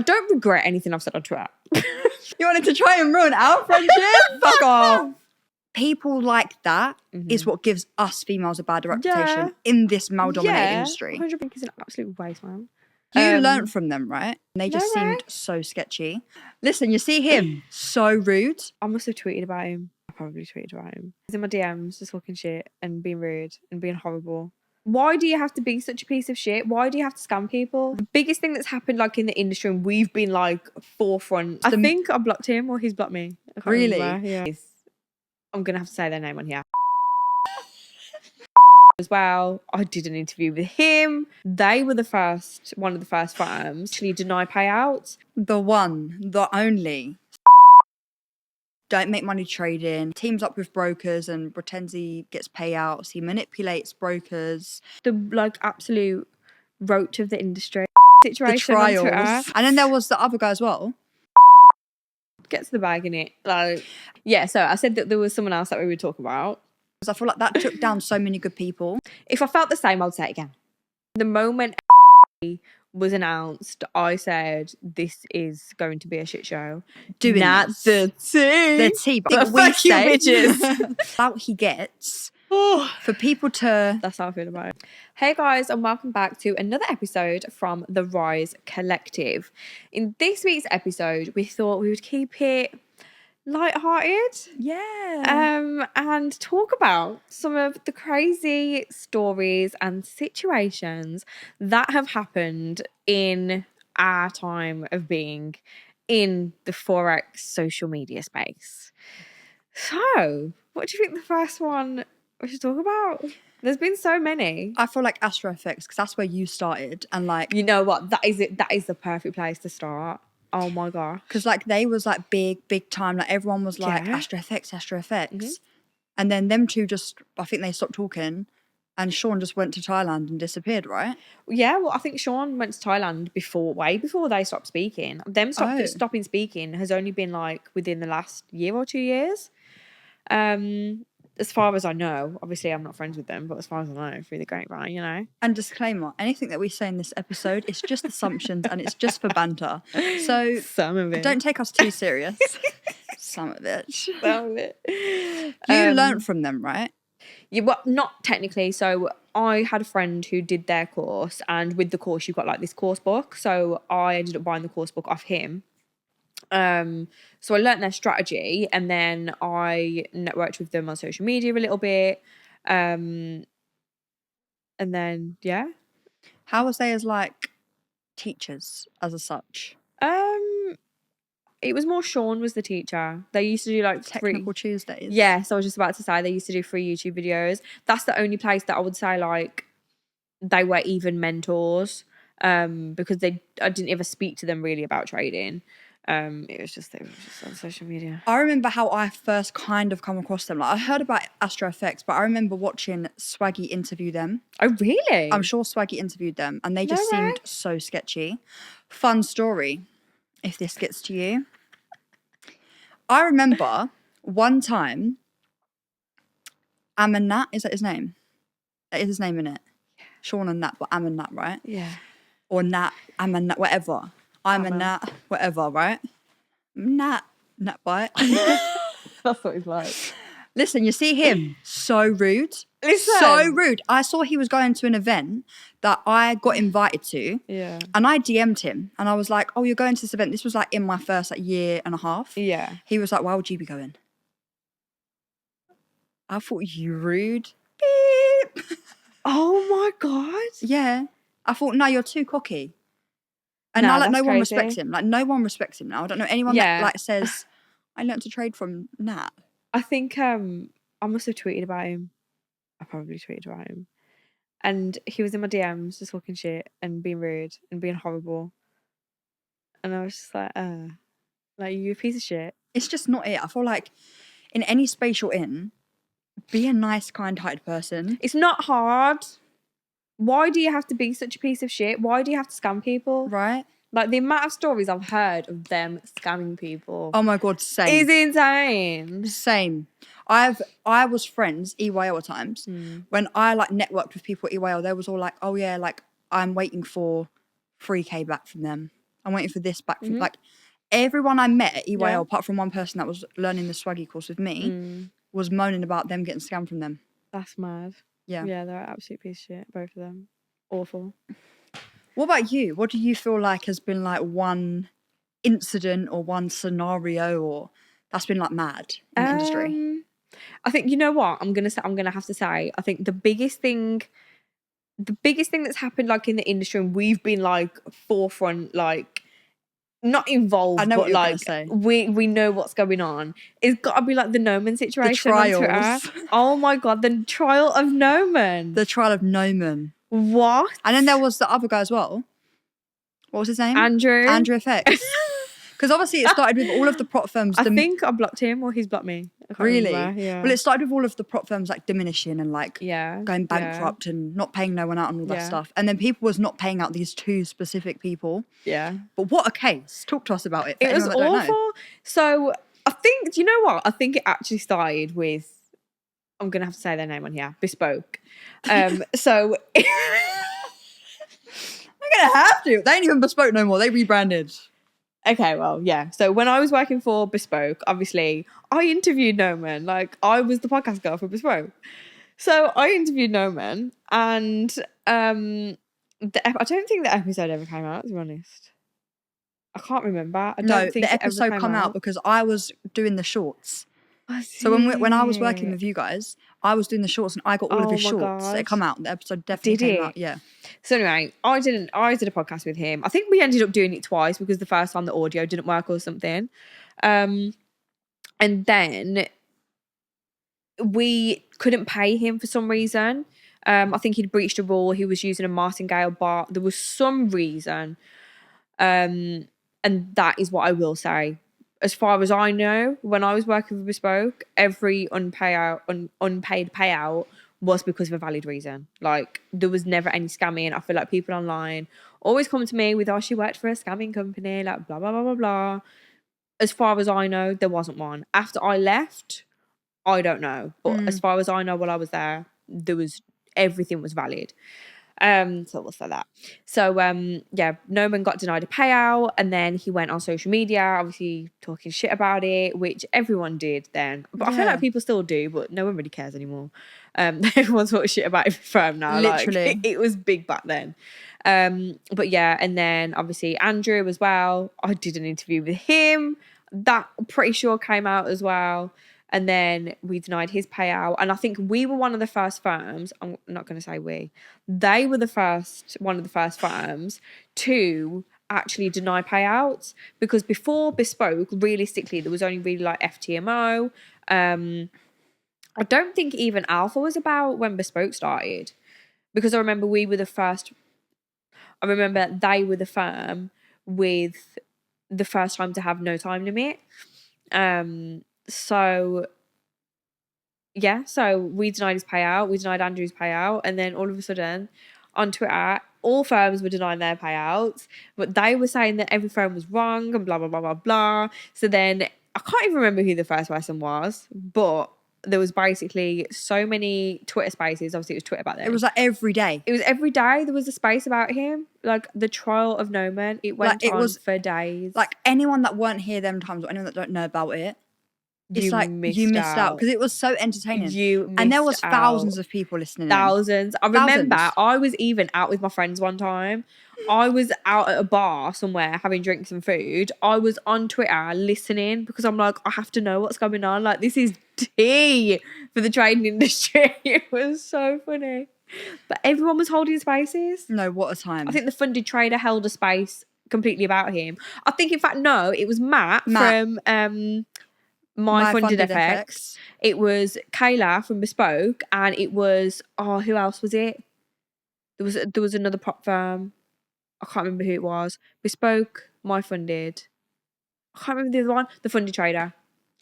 I don't regret anything I've said on Twitter. You wanted to try and ruin our friendship? Fuck off. People like that is what gives us females a bad reputation in this male-dominated industry. 100% is an absolute waste, man. You learnt from them, right? They just seemed so sketchy. Listen, you see him, so rude. I must have tweeted about him. I probably tweeted about him. He's in my DMs just talking shit and being rude and being horrible. Why do you have to be such a piece of shit? Why do you have to scam people? The biggest thing that's happened like in the industry, and we've been like forefront. I think I blocked him or he's blocked me. I can't remember. Yeah. I'm going to have to say their name on here. As well, I did an interview with him. They were one of the first firms to actually deny payouts. The one, the only. Don't make money trading. Teams up with brokers and pretends he gets payouts. He manipulates brokers. The like absolute roach of the industry situation. The trials. And then there was the other guy as well. Get to the bag, innit? Like, yeah, so I said that there was someone else that we would talk about. Because I feel like that took down so many good people. If I felt the same, I'd say it again. The moment was announced, I said, this is going to be a shit show. Doing not the tea. The tea. But fuck you, bitches. Out he gets for people to... That's how I feel about it. Hey guys, and welcome back to another episode from the Rise Collective. In this week's episode, we thought we would keep it light-hearted. Yeah. And talk about some of the crazy stories and situations that have happened in our time of being in the Forex social media space. So, what do you think the first one we should talk about? There's been so many. I feel like Astro because that's where you started. And like... You know what? That is it. That is the perfect place to start. Oh my god. Because like they was like big time. Like everyone was like Astro FX. And then them two just, I think they stopped talking and Sean just went to Thailand and disappeared, right? Yeah, well I think Sean went to Thailand way before they stopped speaking. Them stopping speaking has only been like within the last year or 2 years. As far as I know, obviously I'm not friends with them, but as far as I know, through the grapevine, you know. And disclaimer, anything that we say in this episode is just assumptions and it's just for banter. So some of it. Don't take us too serious. Some of it. Some of it. You learnt from them, right? Yeah, well, not technically. So I had a friend who did their course, and with the course you got like this course book. So I ended up buying the course book off him. So I learnt their strategy and then I networked with them on social media a little bit. And then, yeah. How was they as like teachers as such? It was more Sean was the teacher. They used to do like Technical Tuesdays. Yeah, so I was just about to say they used to do free YouTube videos. That's the only place that I would say like they were even mentors. Because I didn't ever speak to them really about trading. It was just on social media. I remember how I first kind of come across them. Like I heard about Astro FX, but I remember watching Swaggy interview them. Oh, really? I'm sure Swaggy interviewed them, and they just seemed so sketchy. Fun story, if this gets to you. I remember one time, Am and Nat, is that his name? That is his name, innit? Yeah. Sean and Nat, but Am and Nat, right? Yeah. Or Nat, Am and Nat, whatever. I'm a Nat, whatever, right? Nat bite. That's what he's like. Listen, you see him, so rude. Listen. So rude. I saw he was going to an event that I got invited to. Yeah. And I DM'd him and I was like, oh, you're going to this event. This was like in my first like year and a half. Yeah. He was like, why would you be going? I thought, you rude. Beep. Oh my God. Yeah. I thought, no, you're too cocky. And now, like, no one respects him. Like, no one respects him now. I don't know anyone that, like, says, I learnt to trade from Nat. I think I must have tweeted about him. I probably tweeted about him. And he was in my DMs just talking shit and being rude and being horrible. And I was just like, you a piece of shit. It's just not it. I feel like in any space you're in, be a nice, kind-hearted person. It's not hard. Why do you have to be such a piece of shit? Why do you have to scam people? Right. Like the amount of stories I've heard of them scamming people. Oh my God, same. Is insane. Same. I was friends, EYL at times. When I like networked with people at EYL, they was all like, oh yeah, like I'm waiting for 3K back from them. I'm waiting for this back from like everyone I met at EYL, Yeah. apart from one person that was learning the swaggy course with me, was moaning about them getting scammed from them. That's mad. Yeah. Yeah, they're an absolute piece of shit, both of them. Awful. What about you? What do you feel like has been like one incident or one scenario or that's been like mad in the industry? I think, you know what? I'm gonna have to say, I think the biggest thing that's happened like in the industry, and we've been like forefront, like not I involved, know what but you're gonna like say. we know what's going on. It's gotta be like the Noman situation on Twitter. trials. Oh my god, the trial of Noman. The trial of Noman. What? And then there was the other guy as well. What was his name? Andrew FX. Because obviously it started with all of the prop firms. I think I blocked him or he's blocked me. I can't Really? remember. Yeah. Well, it started with all of the prop firms like diminishing and like Yeah. going bankrupt and not paying no one out and all that Yeah. stuff. And then people was not paying out these two specific people. Yeah. But what a case. Talk to us about it. It was anyone that don't know. awful. So I think, do you know what? I think it actually started with, I'm going to have to say their name on here, Bespoke. So I'm going to have to. They ain't even Bespoke no more. They rebranded. okay, well, yeah. So when I was working for Bespoke, obviously, I interviewed Noman. Like, I was the podcast girl for Bespoke. So I interviewed Noman, and I don't think the episode ever came out, to be honest. I can't remember. I don't think the episode come out because I was doing the shorts. So when I was working with you guys, I was doing the shorts and I got all of his shorts. God. It come out. The episode definitely came out. Yeah. So anyway, I did a podcast with him. I think we ended up doing it twice because the first time the audio didn't work or something. And then we couldn't pay him for some reason. I think he'd breached a rule. He was using a martingale bot. There was some reason. And that is what I will say. As far as I know, when I was working for Bespoke, every unpaid payout was because of a valid reason. Like, there was never any scamming. I feel like people online always come to me with, oh, she worked for a scamming company, like blah, blah, blah, blah, blah. As far as I know, there wasn't one. After I left, I don't know. But as far as I know, while I was there, everything was valid. So we'll say that. So yeah, Noman got denied a payout, and then he went on social media, obviously talking shit about it, which everyone did then. But I feel like people still do, but no one really cares anymore. Everyone's talking shit about every firm now. Literally. Like, it was big back then. But yeah, and then obviously Andrew as well. I did an interview with him. That I'm pretty sure came out as well. And then we denied his payout. And I think we were one of the first firms, I'm not going to say we, they were one of the first firms to actually deny payouts. Because before Bespoke, realistically, there was only really like FTMO. I don't think even Alpha was about when Bespoke started. Because I remember they were the firm with the first time to have no time limit. So yeah, so we denied his payout, we denied Andrew's payout, and then all of a sudden on Twitter, all firms were denying their payouts, but they were saying that every firm was wrong and blah, blah, blah, blah, blah. So then I can't even remember who the first person was, but there was basically so many Twitter spaces. Obviously, it was Twitter back then. It was like every day. It was every day. There was a space about him, like the trial of Noman. It went on for days. Like anyone that weren't here them times, or anyone that don't know about it, it's you like missed you missed out because it was so entertaining. And there was thousands of people listening. Thousands. I remember I was even out with my friends one time. I was out at a bar somewhere having drinks and food. I was on Twitter listening because I'm like, I have to know what's going on. Like, this is tea for the trading industry. It was so funny. But everyone was holding spaces. No, what a time. I think the funded trader held a space completely about him. I think, in fact, no, it was Matt. From My Funded FX. It was Kayla from Bespoke, and it was, who else was it? There was another prop firm. I can't remember who it was. Bespoke, My Funded. I can't remember the other one. The Funded Trader,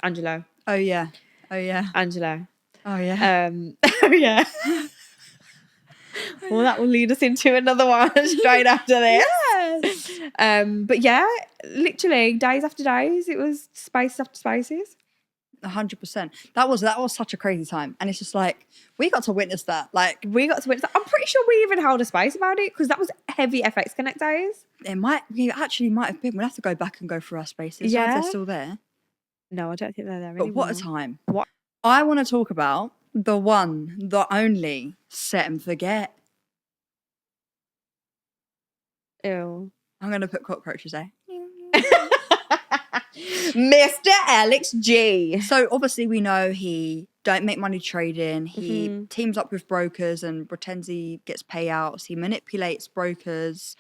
Angelo. Oh yeah. Angelo. Oh yeah. Oh yeah. Well, that will lead us into another one straight after this. Yes. But yeah, literally days after days, it was spaces after spaces. 100%. That was such a crazy time, and it's just like we got to witness that. Like We got to witness that. I'm pretty sure we even held a space about it because that was heavy FX Connect days. we actually might have been. We'll have to go back and go through our spaces. Yeah, if they're still there. No, I don't think they're there But anymore. what a time! What? I want to talk about the one, the only set and forget. Ew. I'm gonna put cockroaches there. Mr. Alex G. So obviously we know he don't make money trading. He teams up with brokers and pretends he gets payouts. He manipulates brokers.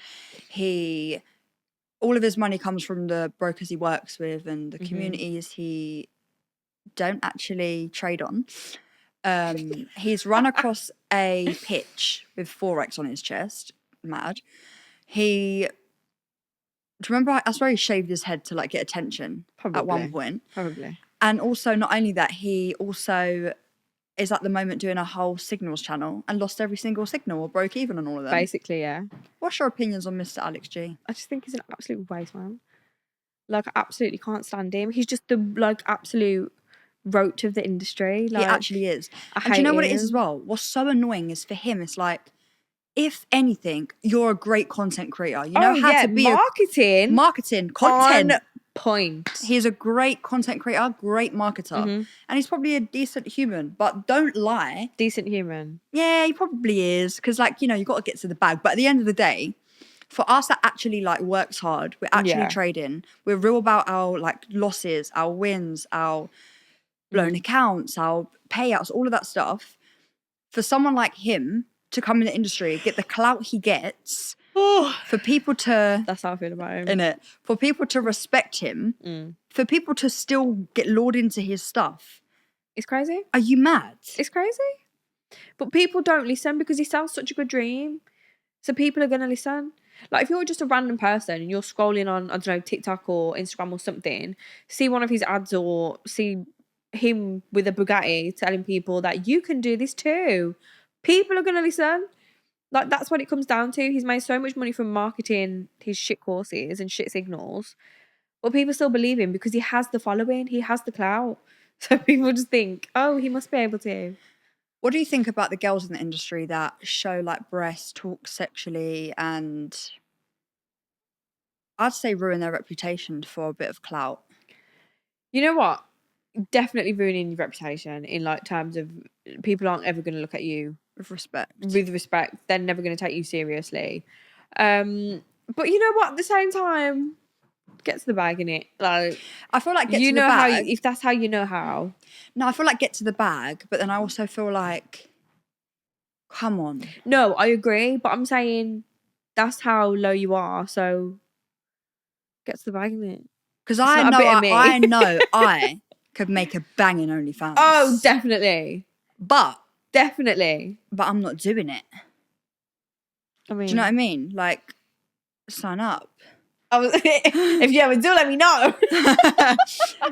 All of his money comes from the brokers he works with and the communities he don't actually trade on. He's run across a pitch with FOREX on his chest. Mad. Do you remember? I swear he shaved his head to like get attention at one point. Probably. And also, not only that, he also is at the moment doing a whole signals channel and lost every single signal or broke even on all of them. Basically, yeah. What's your opinions on Mr. Alex G? I just think he's an absolute waste man. Like, I absolutely can't stand him. He's just the like absolute roach of the industry. Like, He actually is. And do you know what it is as well? What's so annoying is for him, it's like, if anything, you're a great content creator. You know how to be marketing, content. On point. He's a great content creator, great marketer. And he's probably a decent human, but don't lie. Decent human. Yeah, he probably is. Because, like, you know, you got to get to the bag. But at the end of the day, for us that actually, like, works hard, we're actually trading. We're real about our, like, losses, our wins, our blown accounts, our payouts, all of that stuff. For someone like him to come in the industry, get the clout he gets, for people to... That's how I feel about him. Innit? For people to respect him, for people to still get lured into his stuff. It's crazy. Are you mad? It's crazy. But people don't listen because he sells such a good dream. So people are going to listen. Like, if you're just a random person and you're scrolling on, I don't know, TikTok or Instagram or something, see one of his ads or see him with a Bugatti telling people that you can do this too, people are going to listen. Like, that's what it comes down to. He's made so much money from marketing his shit courses and shit signals, but people still believe him because he has the following, he has the clout. So people just think, oh, he must be able to. What do you think about the girls in the industry that show like breasts, talk sexually, and I'd say ruin their reputation for a bit of clout? You know what? Definitely ruining your reputation in like terms of people aren't ever going to look at you with respect. They're never going to take you seriously. But you know what? At the same time, get to the bag, innit? Like, I feel like get to the bag. How if that's how you know how. No, I feel like get to the bag, but then I also feel like, come on. No, I agree, but I'm saying that's how low you are. So get to the bag, innit? Because I know I could make a banging OnlyFans. Oh, definitely. But I'm not doing it. I mean, do you know what I mean? Like, sign up. If you ever do, let me know.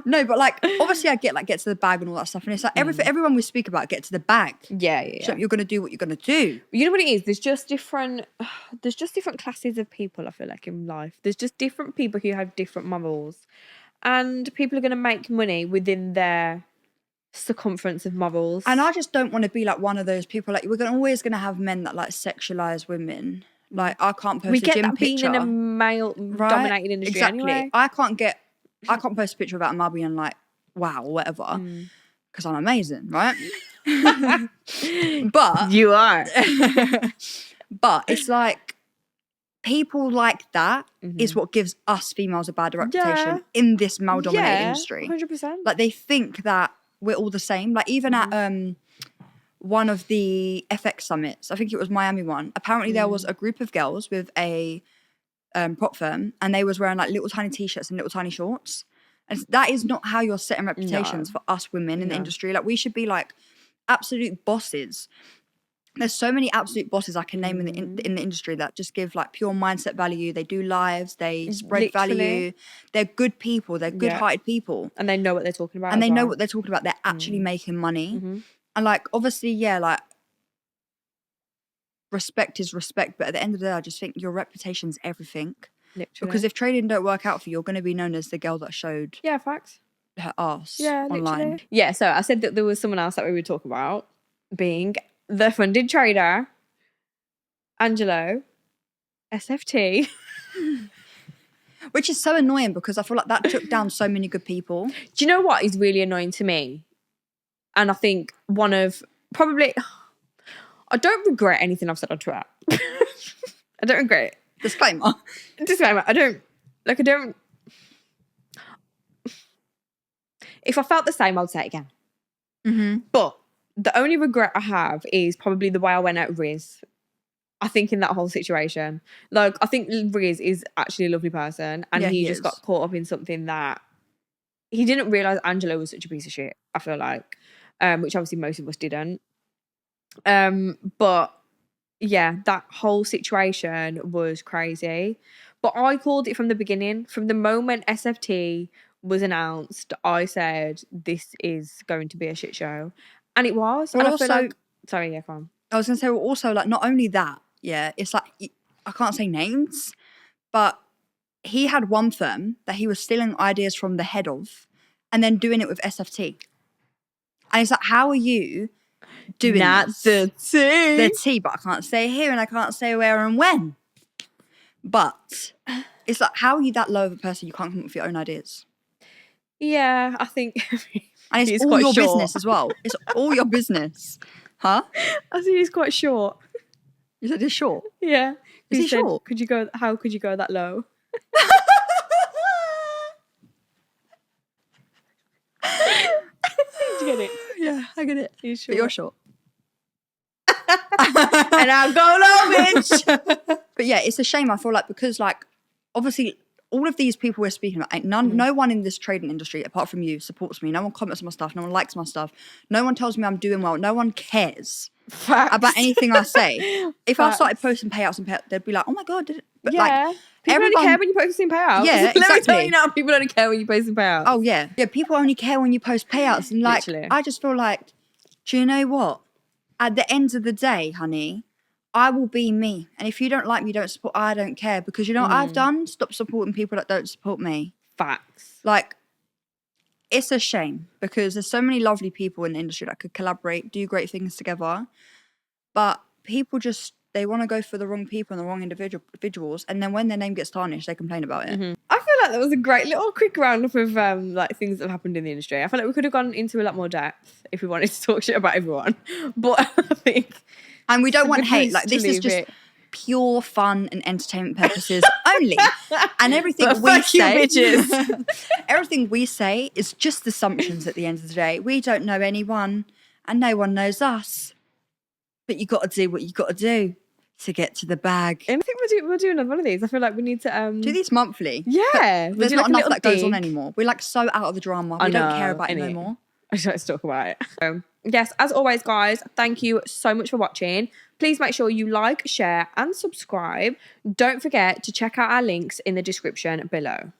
No, but like, obviously I get to the bag and all that stuff, and it's like everyone we speak about, get to the bag. Yeah. So you're gonna do what you're gonna do. You know what it is? There's just different classes of people. I feel like in life, there's just different people who have different morals, and people are gonna make money within their circumference of morals. And I just don't want to be like one of those people. Like, we're always gonna have men that like sexualize women. Like, I can't post a gym picture. We get that being in a male-dominated industry anyway. I can't post a picture about a mum being like, wow, or whatever, because I'm amazing, right? But you are. But it's like, people like that is what gives us females a bad reputation in this male-dominated industry. 100%. Like, they think that we're all the same. Like, even at one of the FX summits, I think it was Miami one, apparently there was a group of girls with a prop firm, and they was wearing like little tiny t-shirts and little tiny shorts, and that is not how you're setting reputations for us women in the industry. Like, we should be like absolute bosses. There's so many absolute bosses I can name in the industry that just give like pure mindset value. They do lives, they spread value, they're good people, they're good-hearted people, and they know what they're talking about, they're actually making money. And like, obviously, like, respect is respect, but at the end of the day, I just think your reputation's everything. Literally. Because if trading don't work out for you, you're going to be known as the girl that showed. Yeah, facts. her ass Yeah, online. literally. Yeah, so I said that there was someone else that we would talk about being the funded trader, Angelo, SFT. Which is so annoying because I feel like that took down so many good people. Do you know what is really annoying to me? And I think one of probably, I don't regret anything I've said on Twitter. I don't regret it. Disclaimer. I don't. If I felt the same, I would say it again. Mm-hmm. But the only regret I have is probably the way I went at Riz. I think in that whole situation, like, I think Riz is actually a lovely person, and Yeah, he he just is. got caught up in something that he didn't realize Angelo was such a piece of shit. I feel like, which obviously most of us didn't. But yeah, that whole situation was crazy. But I called it from the beginning. From the moment SFT was announced, I said this is going to be a shit show, and it was. Well, and I also, feel like, sorry, yeah, come on. I was going to say, well, also, like, not only that, yeah, it's like, I can't say names, but he had one firm that he was stealing ideas from the head of and then doing it with SFT. And it's like, how are you doing Not this? the tea. The T, but I can't say here and I can't say where and when. But it's like, how are you that low of a person you can't come up with your own ideas? Yeah, I think. And it's all your business as well. It's all your business. Huh? I think he's quite short. You said he's short? Yeah. Is he said, short? How could you go that low? Did you get it? Yeah, I get it. He's short. But you're short. And I'll go low, bitch. But yeah, it's a shame. I feel like because, like, obviously all of these people we're speaking about, no one in this trading industry apart from you supports me. No one comments on my stuff. No one likes my stuff. No one tells me I'm doing well. No one cares about anything I say. If I started posting payouts and they'd be like, oh my God. But yeah. like, People only care when you post in payouts. Yeah, Let me tell exactly. you now, people only care when you post in payouts. Oh yeah. Yeah, people only care when you post payouts. And like, Literally. I just feel like, do you know what? At the end of the day, honey, I will be me. And if you don't like me, don't support, I don't care. Because you know what I've done? Stop supporting people that don't support me. Facts. Like, it's a shame because there's so many lovely people in the industry that could collaborate, do great things together. But people just, they want to go for the wrong people and the wrong individuals. And then when their name gets tarnished, they complain about it. I feel like that was a great little quick roundup of like things that have happened in the industry. I feel like we could have gone into a lot more depth if we wanted to talk shit about everyone. But I think... And we don't want hate. Like, this is just it. pure fun and entertainment purposes only. And everything But we fuck you, say, bitches. everything we say is just assumptions at the end of the day. We don't know anyone and no one knows us. But you got to do what you got to do to get to the bag. And I think we'll do another one of these. I feel like we need to... do these monthly. Yeah. There's not enough that goes on anymore. We're like so out of the drama. We don't care about it no more. I just like to talk about it. Yes, as always, guys, thank you so much for watching. Please make sure you like, share, and subscribe. Don't forget to check out our links in the description below.